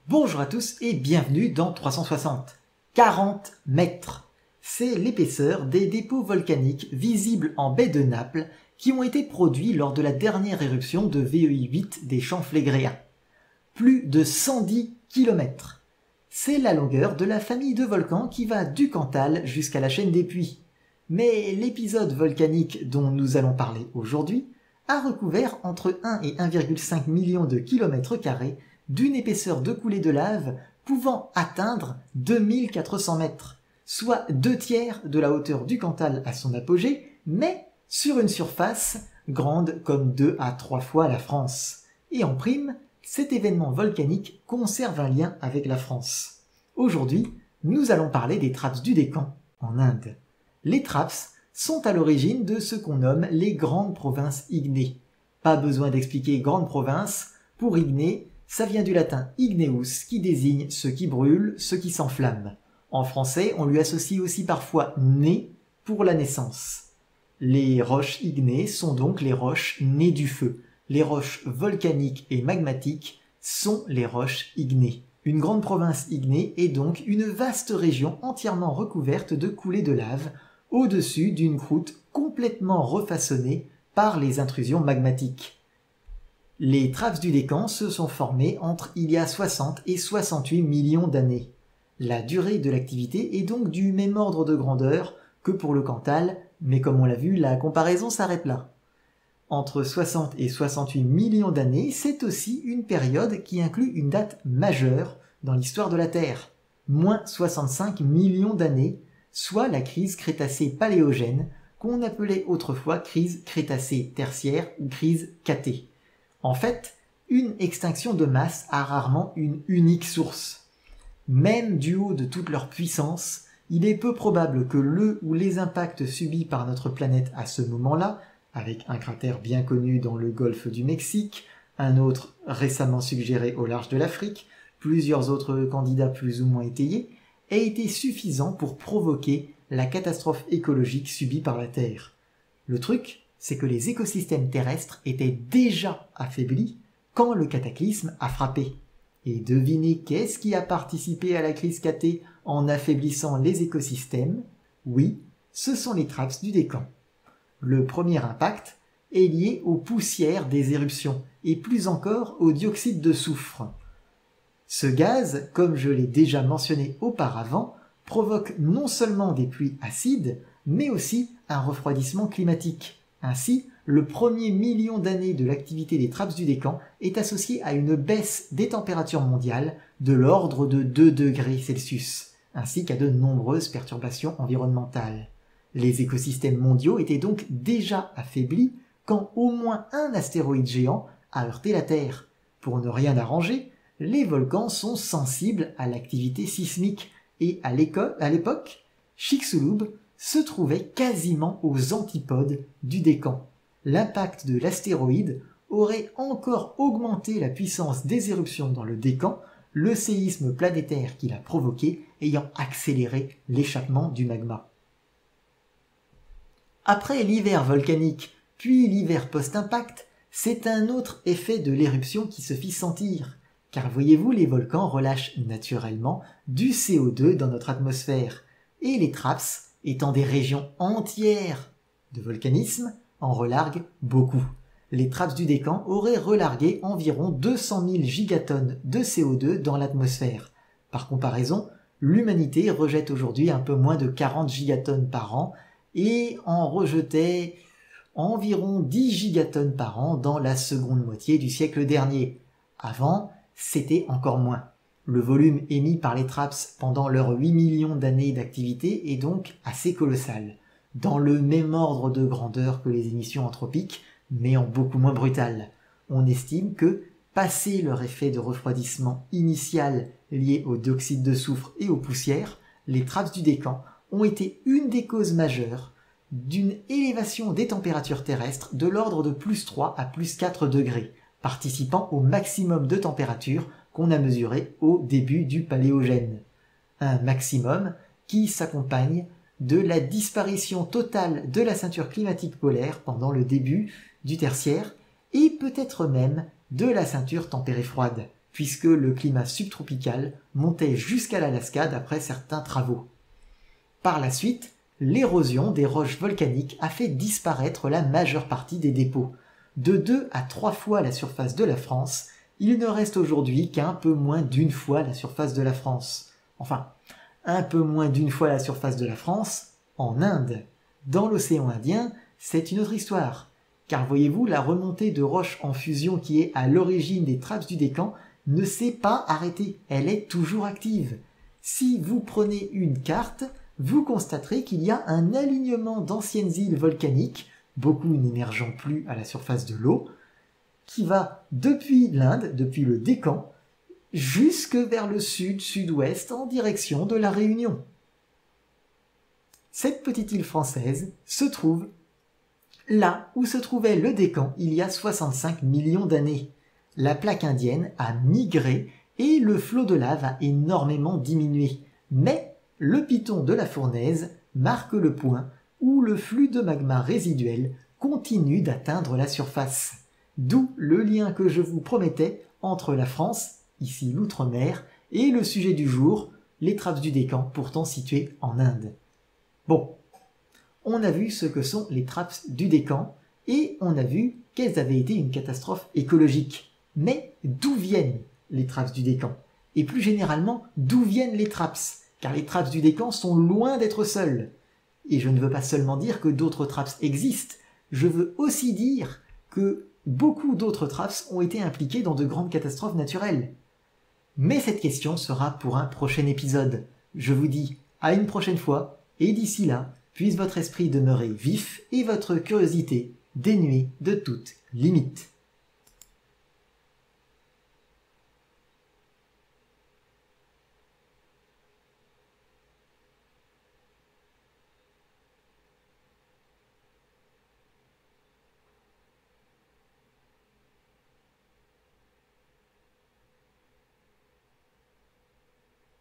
Bonjour à tous et bienvenue dans 360. 40 mètres. C'est l'épaisseur des dépôts volcaniques visibles en baie de Naples qui ont été produits lors de la dernière éruption de VEI8 des champs Phlegréens. Plus de 110 km. C'est la longueur de la famille de volcans qui va du Cantal jusqu'à la chaîne des Puys. Mais l'épisode volcanique dont nous allons parler aujourd'hui a recouvert entre 1 et 1,5 million de kilomètres carrés d'une épaisseur de coulée de lave pouvant atteindre 2400 mètres, soit 2/3 de la hauteur du Cantal à son apogée, mais sur une surface grande comme 2 à 3 fois la France. Et en prime, cet événement volcanique conserve un lien avec la France. Aujourd'hui, nous allons parler des Traps du Deccan en Inde. Les Traps sont à l'origine de ce qu'on nomme les grandes provinces ignées. Pas besoin d'expliquer grande province, pour igné, ça vient du latin igneus qui désigne ce qui brûle, ce qui s'enflamme. En français, on lui associe aussi parfois né pour la naissance. Les roches ignées sont donc les roches nées du feu. Les roches volcaniques et magmatiques sont les roches ignées. Une grande province ignée est donc une vaste région entièrement recouverte de coulées de lave au-dessus d'une croûte complètement refaçonnée par les intrusions magmatiques. Les Traps du Deccan se sont formés entre il y a 60 et 68 millions d'années. La durée de l'activité est donc du même ordre de grandeur que pour le Cantal, mais comme on l'a vu, la comparaison s'arrête là. Entre 60 et 68 millions d'années, c'est aussi une période qui inclut une date majeure dans l'histoire de la Terre, moins 65 millions d'années, soit la crise Crétacé-Paléogène, qu'on appelait autrefois crise Crétacé-Tertiaire ou crise Catée. En fait, une extinction de masse a rarement une unique source. Même du haut de toute leur puissance, il est peu probable que le ou les impacts subis par notre planète à ce moment-là, avec un cratère bien connu dans le golfe du Mexique, un autre récemment suggéré au large de l'Afrique, plusieurs autres candidats plus ou moins étayés, aient été suffisants pour provoquer la catastrophe écologique subie par la Terre. Le truc, c'est que les écosystèmes terrestres étaient déjà affaiblis quand le cataclysme a frappé. Et devinez qu'est-ce qui a participé à la crise Catée en affaiblissant les écosystèmes? Oui, ce sont les Traps du Deccan. Le premier impact est lié aux poussières des éruptions, et plus encore au dioxyde de soufre. Ce gaz, comme je l'ai déjà mentionné auparavant, provoque non seulement des pluies acides, mais aussi un refroidissement climatique. Ainsi, le premier million d'années de l'activité des Traps du Deccan est associé à une baisse des températures mondiales de l'ordre de 2 degrés Celsius, ainsi qu'à de nombreuses perturbations environnementales. Les écosystèmes mondiaux étaient donc déjà affaiblis quand au moins un astéroïde géant a heurté la Terre. Pour ne rien arranger, les volcans sont sensibles à l'activité sismique et à l'époque, Chicxulub se trouvait quasiment aux antipodes du Deccan. L'impact de l'astéroïde aurait encore augmenté la puissance des éruptions dans le Deccan, le séisme planétaire qu'il a provoqué ayant accéléré l'échappement du magma. Après l'hiver volcanique, puis l'hiver post-impact, c'est un autre effet de l'éruption qui se fit sentir. Car voyez-vous, les volcans relâchent naturellement du CO2 dans notre atmosphère, et les Traps, étant des régions entières de volcanisme, en relarguent beaucoup. Les Traps du Deccan auraient relargué environ 200 000 gigatonnes de CO2 dans l'atmosphère. Par comparaison, l'humanité rejette aujourd'hui un peu moins de 40 gigatonnes par an et en rejetait environ 10 gigatonnes par an dans la seconde moitié du siècle dernier. Avant, c'était encore moins. Le volume émis par les Traps pendant leurs 8 millions d'années d'activité est donc assez colossal, dans le même ordre de grandeur que les émissions anthropiques, mais en beaucoup moins brutal. On estime que, passé leur effet de refroidissement initial lié au dioxyde de soufre et aux poussières, les Traps du Deccan ont été une des causes majeures d'une élévation des températures terrestres de l'ordre de plus 3 à plus 4 degrés, participant au maximum de température qu'on a mesuré au début du Paléogène. Un maximum qui s'accompagne de la disparition totale de la ceinture climatique polaire pendant le début du Tertiaire et peut-être même de la ceinture tempérée froide, puisque le climat subtropical montait jusqu'à l'Alaska d'après certains travaux. Par la suite, l'érosion des roches volcaniques a fait disparaître la majeure partie des dépôts. De 2 à 3 fois la surface de la France, il ne reste aujourd'hui qu'un peu moins d'une fois la surface de la France. Enfin, un peu moins d'une fois la surface de la France en Inde. Dans l'océan Indien, c'est une autre histoire. Car voyez-vous, la remontée de roches en fusion qui est à l'origine des trappes du Décan ne s'est pas arrêtée, elle est toujours active. Si vous prenez une carte, vous constaterez qu'il y a un alignement d'anciennes îles volcaniques, beaucoup n'émergeant plus à la surface de l'eau, qui va depuis l'Inde, depuis le Décan, jusque vers le sud-sud-ouest en direction de la Réunion. Cette petite île française se trouve là où se trouvait le Décan il y a 65 millions d'années. La plaque indienne a migré et le flot de lave a énormément diminué. Mais le piton de la fournaise marque le point où le flux de magma résiduel continue d'atteindre la surface. D'où le lien que je vous promettais entre la France, ici l'outre-mer, et le sujet du jour, les trappes du Décan, pourtant situées en Inde. Bon, on a vu ce que sont les trappes du Décan, et on a vu qu'elles avaient été une catastrophe écologique. Mais d'où viennent les trappes du Décan? Et plus généralement, d'où viennent les trappes? Car les trappes du Décan sont loin d'être seules. Et je ne veux pas seulement dire que d'autres trappes existent, je veux aussi dire que beaucoup d'autres trappes ont été impliquées dans de grandes catastrophes naturelles. Mais cette question sera pour un prochain épisode. Je vous dis à une prochaine fois, et d'ici là, puisse votre esprit demeurer vif et votre curiosité dénuée de toute limite.